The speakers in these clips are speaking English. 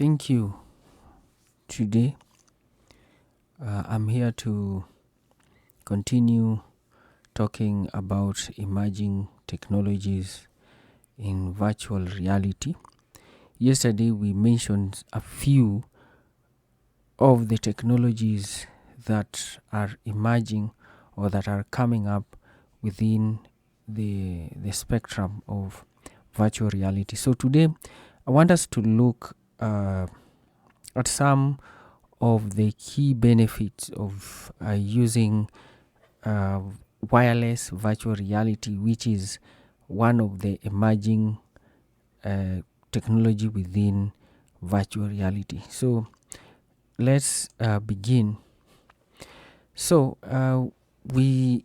Thank you. Today, I'm here to continue talking about emerging technologies in virtual reality. Yesterday, we mentioned a few of the technologies that are emerging or that are coming up within the spectrum of virtual reality. So, today, I want us to look at some of the key benefits of using uh, wireless virtual reality, which is one of the emerging technology within virtual reality. So let's begin. So we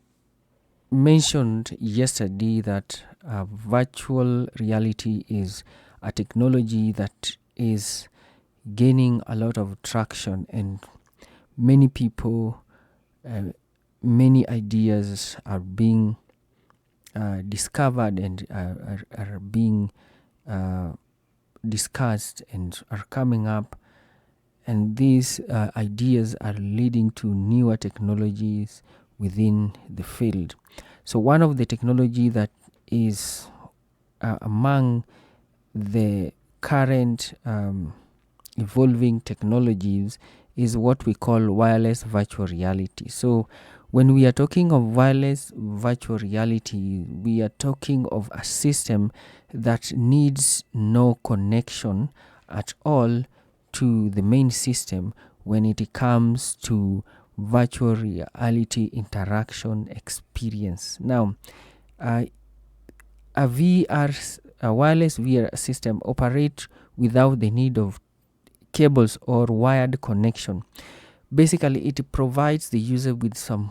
mentioned yesterday that virtual reality is a technology that is gaining a lot of traction, and many people, many ideas are being discovered and are being discussed and are coming up, and these ideas are leading to newer technologies within the field. So one of the technology that is among the current evolving technologies is what we call wireless virtual reality. So when we are talking of wireless virtual reality, we are talking of a system that needs no connection at all to the main system when it comes to virtual reality interaction experience. Now, a wireless VR system operates without the need of cables or wired connection. Basically, it provides the user with some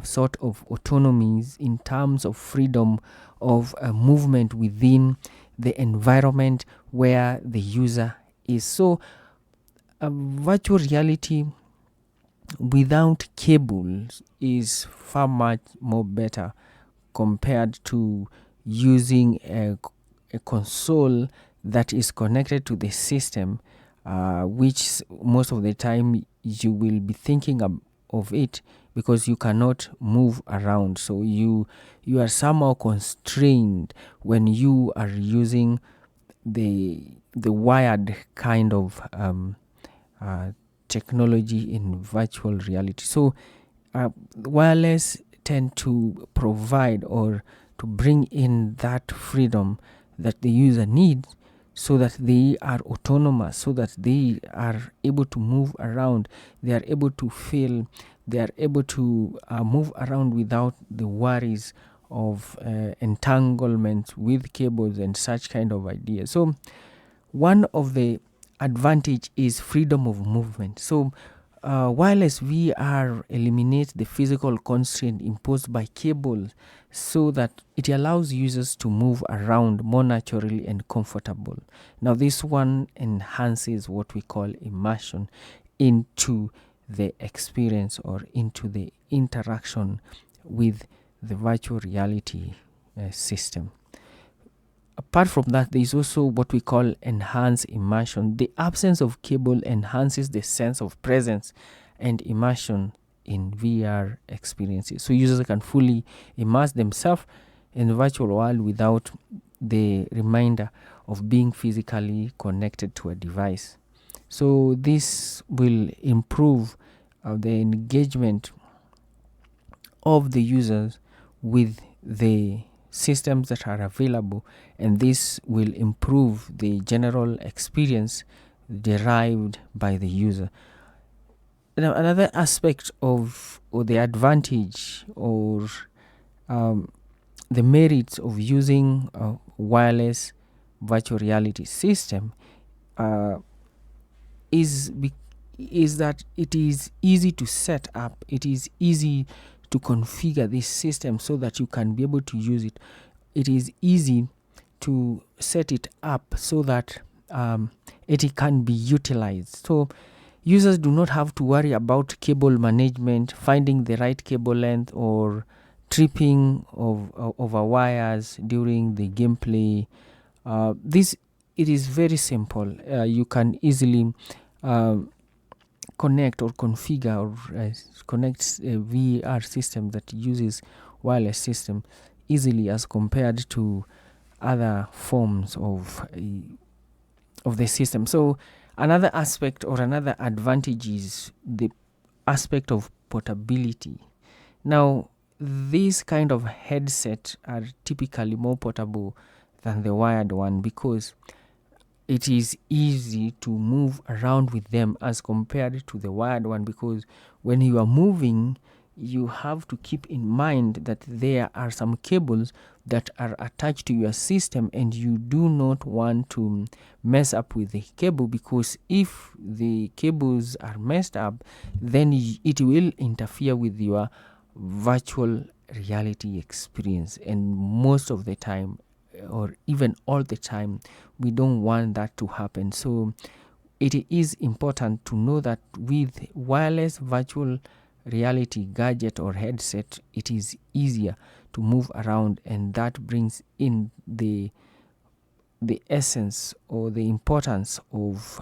sort of autonomies in terms of freedom of movement within the environment where the user is. So, virtual reality without cables is far much more better compared to using a console that is connected to the system, which most of the time you will be thinking of it because you cannot move around. So you are somehow constrained when you are using the wired kind of technology in virtual reality. So wireless tend to provide or to bring in that freedom that the user needs, so that they are autonomous, so that they are able to move around, they are able to feel, they are able to move around without the worries of entanglement with cables and such kind of ideas. So one of the advantage is freedom of movement. So wireless VR eliminates the physical constraint imposed by cables, so that it allows users to move around more naturally and comfortable. Now this one enhances what we call immersion into the experience or into the interaction with the virtual reality system. Apart from that, there is also what we call enhanced immersion. The absence of cable enhances the sense of presence and immersion in VR experiences. So users can fully immerse themselves in the virtual world without the reminder of being physically connected to a device. So this will improve the engagement of the users with the systems that are available, and this will improve the general experience derived by the user. Now, another aspect of or the advantage or the merits of using a wireless virtual reality system uh, is that it is easy to set up, it is easy to configure this system so that you can be able to use it. It is easy to set it up so that it can be utilized. So users do not have to worry about cable management, finding the right cable length, or tripping of over wires during the gameplay. This it is very simple. You can easily connect or configure or connect a VR system that uses wireless system easily as compared to other forms of the system. So another aspect or another advantage is the aspect of portability. Now, these kind of headset are typically more portable than the wired one because it is easy to move around with them as compared to the wired one, because when you are moving, you have to keep in mind that there are some cables that are attached to your system, and you do not want to mess up with the cable, because if the cables are messed up, then it will interfere with your virtual reality experience. And most of the time, or even all the time, we don't want that to happen. So it is important to know that with wireless virtual reality gadget or headset, it is easier to move around, and that brings in the essence or the importance of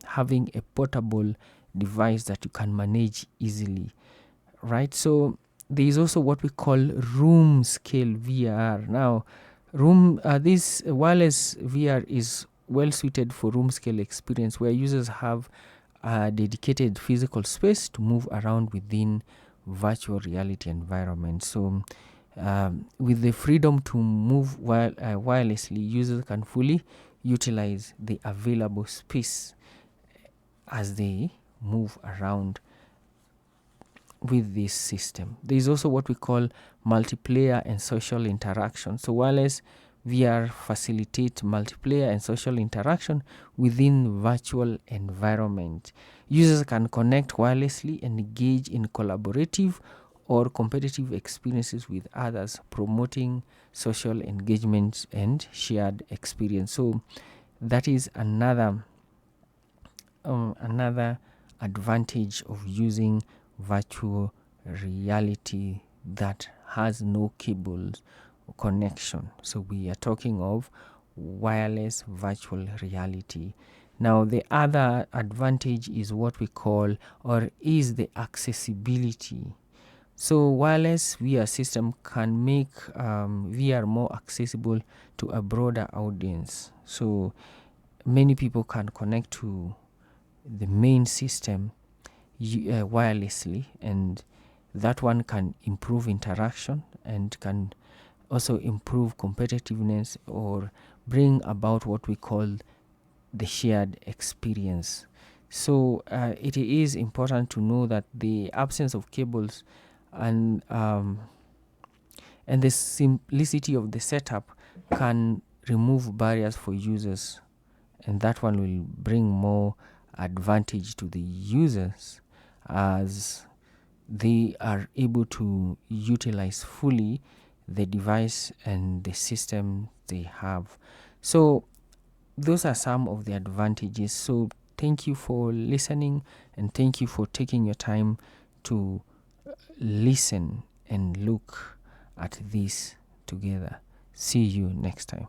having a portable device that you can manage easily, right? So there is also what we call room scale VR. Now, this wireless VR is well suited for room scale experience, where users have a dedicated physical space to move around within virtual reality environment. So with the freedom to move wirelessly, users can fully utilize the available space as they move around with this system. There is also what we call multiplayer and social interaction. So wireless VR facilitate multiplayer and social interaction within virtual environment. Users can connect wirelessly and engage in collaborative or competitive experiences with others, promoting social engagement and shared experience. So that is another advantage of using virtual reality that has no cables connection. So we are talking of wireless virtual reality. Now, the other advantage is what we call, or is the accessibility. So wireless VR system can make VR more accessible to a broader audience. So many people can connect to the main system wirelessly, and that one can improve interaction and can also improve competitiveness or bring about what we call the shared experience. So it is important to know that the absence of cables and the simplicity of the setup can remove barriers for users, and that one will bring more advantage to the users as they are able to utilize fully the device and the system they have. So those are some of the advantages. So thank you for listening, and thank you for taking your time to listen and look at this together. See you next time.